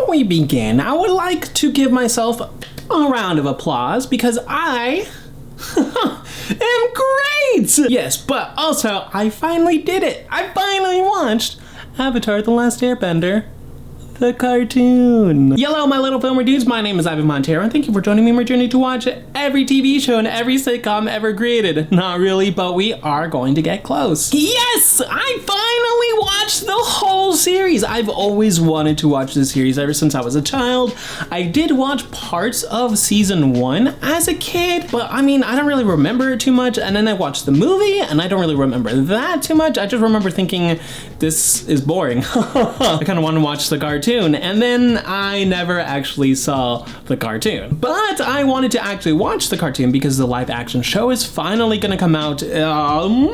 we begin, I would like to give myself a round of applause because I am great! Yes, but also, I finally did it. I finally watched Avatar: The Last Airbender, the cartoon. Hello, my little filmer dudes. My name is Montero, and thank you for joining me in my journey to watch every TV show and every sitcom ever created. Not really, but we are going to get close. Yes, I finally watched the whole series. I've always wanted to watch this series ever since I was a child. I did watch parts of season 1 as a kid, but I mean, I don't really remember it too much. And then I watched the movie, and I don't really remember that too much. I just remember thinking, this is boring. I kind of want to watch the cartoon. And then I never actually saw the cartoon. But I wanted to actually watch the cartoon because the live action show is finally gonna come out in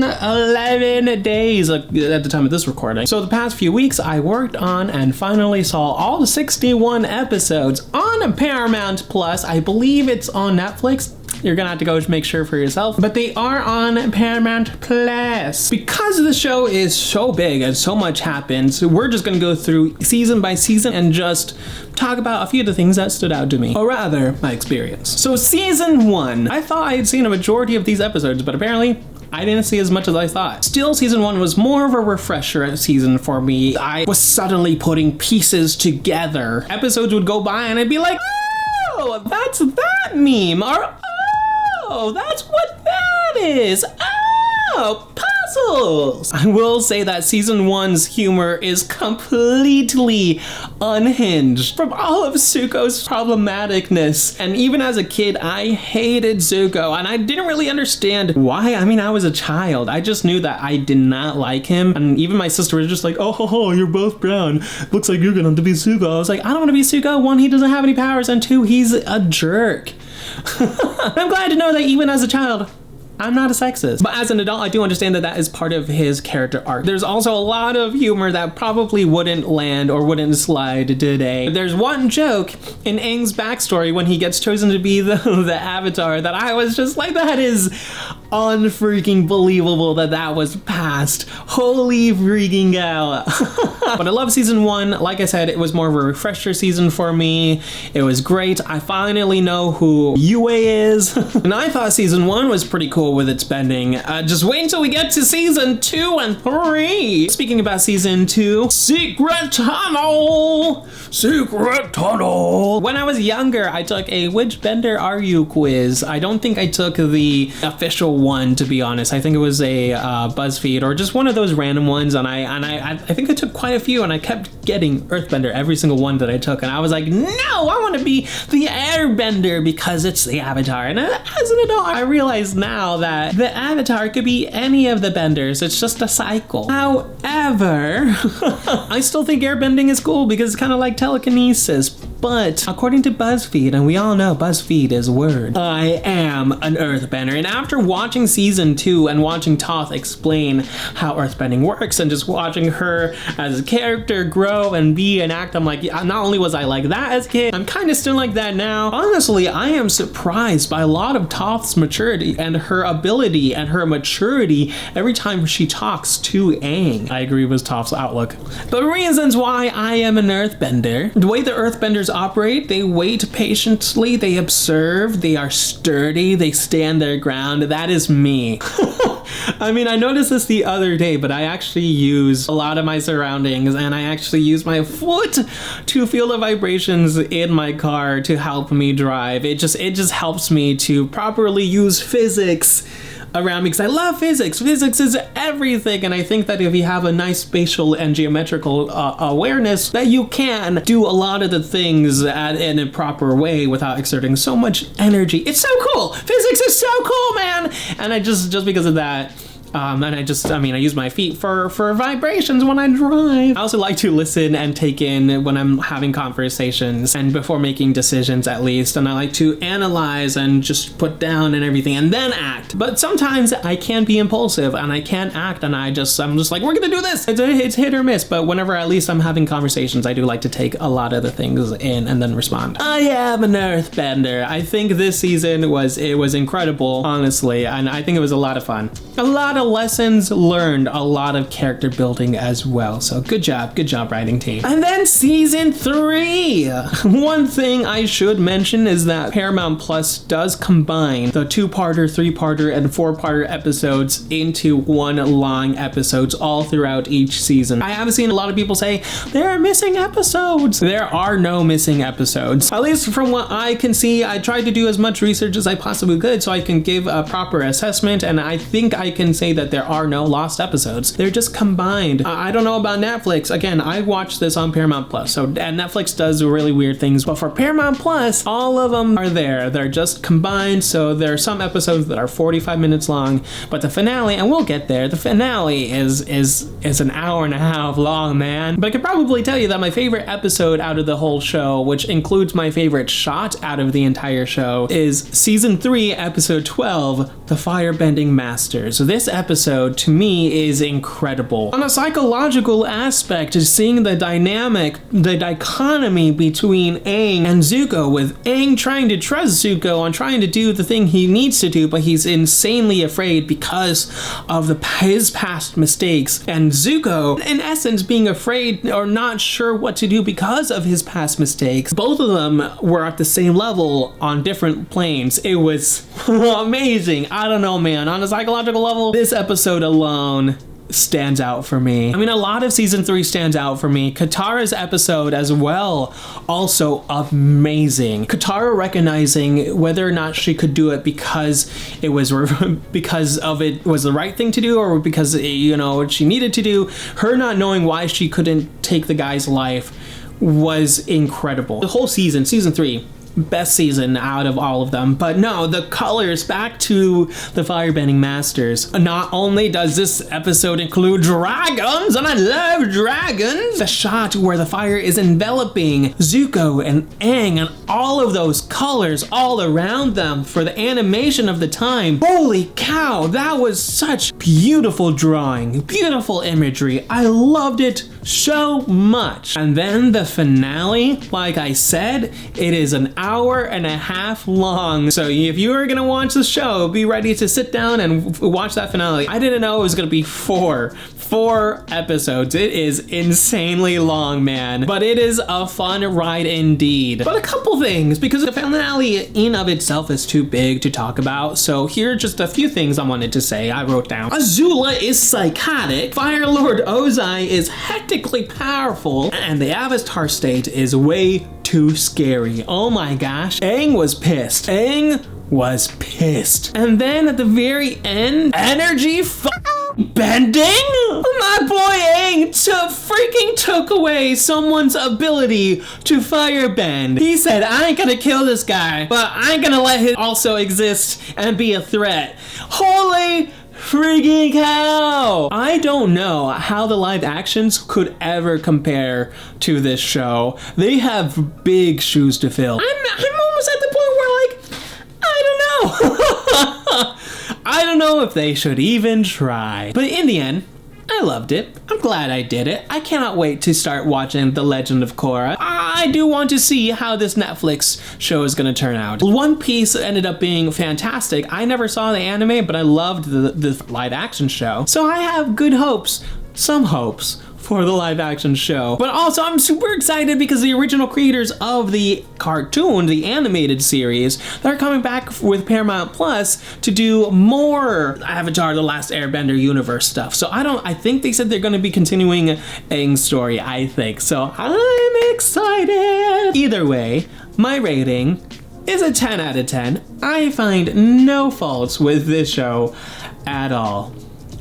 11 days at the time of this recording. So the past few weeks I worked on and finally saw all 61 episodes on Paramount Plus. I believe it's on Netflix. You're gonna have to go make sure for yourself, but they are on Paramount Plus. Because the show is so big and so much happens, we're just gonna go through season by season and just talk about a few of the things that stood out to me, or rather, my experience. So season 1, I thought I had seen a majority of these episodes, but apparently I didn't see as much as I thought. Still, season 1 was more of a refresher season for me. I was suddenly putting pieces together. Episodes would go by and I'd be like, oh, that's that meme, or oh, that's what that is. Oh, puzzles. I will say that season 1's humor is completely unhinged from all of Zuko's problematicness. And even as a kid, I hated Zuko, and I didn't really understand why. I mean, I was a child. I just knew that I did not like him. And even my sister was just like, oh, ho, ho, you're both brown. Looks like you're gonna have to be Zuko. I was like, I don't want to be Zuko. 1, he doesn't have any powers, and 2, he's a jerk. I'm glad to know that even as a child, I'm not a sexist. But as an adult, I do understand that that is part of his character arc. There's also a lot of humor that probably wouldn't land or wouldn't slide today. There's one joke in Aang's backstory when he gets chosen to be the Avatar that I was just like, that is unfreaking believable that was passed. Holy freaking cow. But I love season 1. Like I said, it was more of a refresher season for me. It was great. I finally know who Yue is. And I thought season 1 was pretty cool with its bending. Just wait until we get to season 2 and 3. Speaking about season 2, Secret Tunnel! Secret Tunnel! When I was younger, I took a which bender are you quiz. I don't think I took the official one, to be honest. I think it was a BuzzFeed or just one of those random ones, and I think I took quite a few, and I kept getting Earthbender every single one that I took, and I was like, no, I want to be the Airbender because it's the Avatar. And as an adult, I realize now that the Avatar could be any of the benders. It's just a cycle. However, I still think airbending is cool because it's kind of like telekinesis. But according to BuzzFeed, and we all know BuzzFeed is word, I am an Earthbender. And after watching season 2 and watching Toph explain how Earthbending works and just watching her as a character grow and be and act, I'm like, not only was I like that as a kid, I'm kind of still like that now. Honestly, I am surprised by a lot of Toph's maturity and her ability and her maturity every time she talks to Aang. I agree with Toph's outlook. The reasons why I am an Earthbender, the way the Earthbenders operate, they wait patiently, they observe, they are sturdy, they stand their ground. That is me. I mean, I noticed this the other day, but I actually use a lot of my surroundings, and I actually use my foot to feel the vibrations in my car to help me drive. It just helps me to properly use physics around me because I love physics. Physics is everything, and I think that if you have a nice spatial and geometrical awareness, that you can do a lot of the things in a proper way without exerting so much energy. It's so cool. Physics is so cool, man. And I just because of that, and I use my feet for vibrations when I drive. I also like to listen and take in when I'm having conversations and before making decisions, at least. And I like to analyze and just put down and everything and then act. But sometimes I can be impulsive and I can't act, and I'm just like, we're gonna do this. It's hit or miss. But whenever at least I'm having conversations, I do like to take a lot of the things in and then respond. I am an Earthbender. I think this season was incredible, honestly, and I think it was a lot of fun. A lot lessons learned, a lot of character building as well. So good job writing team. And then season 3. One thing I should mention is that Paramount Plus does combine the 2-parter, 3-parter, and 4-parter episodes into one long episodes all throughout each season. I have seen a lot of people say there are missing episodes. There are no missing episodes. At least from what I can see, I tried to do as much research as I possibly could so I can give a proper assessment, and I think I can say that there are no lost episodes. They're just combined. I don't know about Netflix. Again, I watched this on Paramount Plus, so and Netflix does really weird things, but for Paramount Plus, all of them are there. They're just combined, so there are some episodes that are 45 minutes long, but the finale, and we'll get there, the finale is an hour and a half long, man. But I could probably tell you that my favorite episode out of the whole show, which includes my favorite shot out of the entire show, is season 3, episode 12, The Firebending Masters. So this episode, to me, is incredible. On a psychological aspect, is seeing the dynamic, the dichotomy between Aang and Zuko, with Aang trying to trust Zuko on trying to do the thing he needs to do, but he's insanely afraid because of his past mistakes, and Zuko, in essence, being afraid or not sure what to do because of his past mistakes. Both of them were at the same level on different planes. It was amazing. I don't know, man. On a psychological level, this episode alone stands out for me. I mean, a lot of season 3 stands out for me. Katara's episode as well, also amazing. Katara recognizing whether or not she could do it because it was because of it was the right thing to do, or because what she needed to do. Her not knowing why she couldn't take the guy's life was incredible. The whole season 3, best season out of all of them. But no, the colors, back to the Firebending Masters. Not only does this episode include dragons, and I love dragons, the shot where the fire is enveloping Zuko and Aang and all of those colors all around them for the animation of the time. Holy cow, that was such beautiful drawing, beautiful imagery. I loved it so much. And then the finale, like I said, it is an hour and a half long. So if you are gonna watch the show, be ready to sit down and watch that finale. I didn't know it was gonna be four episodes. It is insanely long, man, but it is a fun ride indeed. But a couple things, because the finale in of itself is too big to talk about, so here are just a few things I wanted to say. I wrote down: Azula is psychotic, Fire Lord Ozai is hectically powerful, and the Avatar state is way too scary. Oh my gosh, Aang was pissed. And then at the very end, energy bending? My boy Aang freaking took away someone's ability to firebend. He said, I ain't gonna kill this guy, but I ain't gonna let him also exist and be a threat. Holy freaking cow! I don't know how the live actions could ever compare to this show. They have big shoes to fill. I'm almost at the point where, like, I don't know. I don't know if they should even try. But in the end, I loved it. I'm glad I did it. I cannot wait to start watching The Legend of Korra. I do want to see how this Netflix show is going to turn out. One Piece ended up being fantastic. I never saw the anime, but I loved the live action show. So I have good hopes, some hopes, for the live action show. But also I'm super excited because the original creators of the cartoon, the animated series, they're coming back with Paramount Plus to do more Avatar: The Last Airbender universe stuff. So I think they said they're going to be continuing Aang's story, I think. So I'm excited. Either way, my rating is a 10 out of 10. I find no faults with this show at all.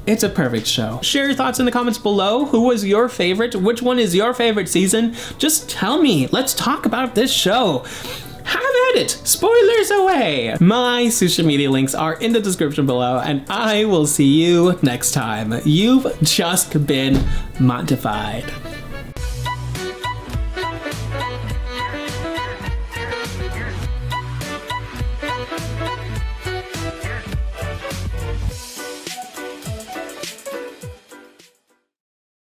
It's a perfect show. Share your thoughts in the comments below. Who was your favorite? Which one is your favorite season? Just tell me. Let's talk about this show. Have at it. Spoilers away. My social media links are in the description below, and I will see you next time. You've just been Montified.